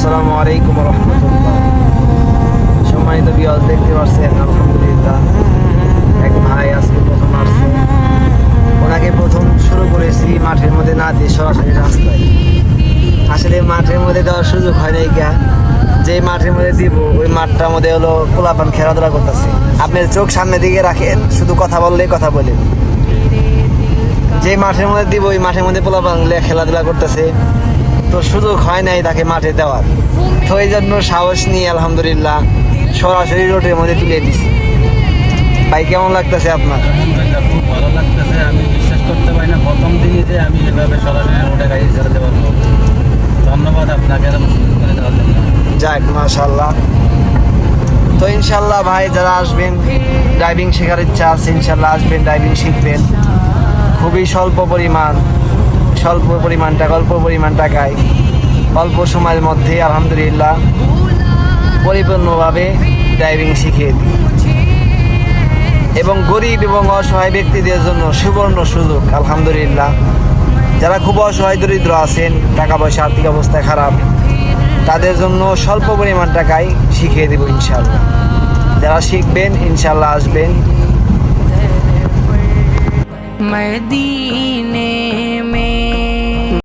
আসসালামু আলাইকুম রহমতুল্লাহ। সম্মানিত ভিউয়ার্স, দেখতে পাচ্ছেন আলহামদুলিল্লাহ এক ভাই আজকে প্রথম আসছে। ওনাকে প্রথম শুরু করেছি মাঠের মধ্যে না দিয়ে সরাসরি রাস্তায়। আসলে মাঠের মধ্যে দেওয়ার সুযোগ হয় নাই গা, যে মাঠের মধ্যে দিব ওই মাঠটার মধ্যে হলো পোলাপান খেলাধুলা করতেছে। আপনার চোখ সামনের দিকে রাখেন, শুধু কথা বললেই কথা বলেন। যে মাঠের মধ্যে দিব ওই মাঠের মধ্যে পোলাপান খেলাধুলা করতেছে, তো সুযোগ হয় নাই তাকে মাঠে দেওয়ার। তো এই জন্য সাহস নিয়ে আলহামদুলিল্লাহ সরাসরি রোডের মধ্যে তুলে দিছি। ভাই কেমন লাগতেছে আপনার? আলহামদুলিল্লাহ, খুব ভালো লাগতেছে। আমি বিশ্বাস করতে পারি না প্রথম দিনই যে আমি এভাবে সরাসরি রোডে গাড়ি চালাতে পারবো। ধন্যবাদ আপনাকে এরকম সুযোগ করে দেওয়ার জন্য। যাক, মাশাআল্লাহ। তো ইনশাল্লাহ ভাই, যারা আসবেন ড্রাইভিং শেখার ইচ্ছা আছে, ইনশাল্লাহ আসবেন, ড্রাইভিং শিখবেন। খুবই স্বল্প পরিমাণ টাকা, অল্প পরিমাণ টাকায় অল্প সময়ের মধ্যে আলহামদুলিল্লাহ পরিপূর্ণভাবে ড্রাইভিং শিখিয়ে দিই। এবং গরিব এবং অসহায় ব্যক্তিদের জন্য সুবর্ণ সুযোগ আলহামদুলিল্লাহ। যারা খুব অসহায় দরিদ্র আছেন, টাকা পয়সা আর্থিক অবস্থা খারাপ, তাদের জন্য স্বল্প পরিমাণ টাকায় শিখিয়ে দেব ইনশাল্লাহ। যারা শিখবেন ইনশাল্লাহ আসবেন। मदीने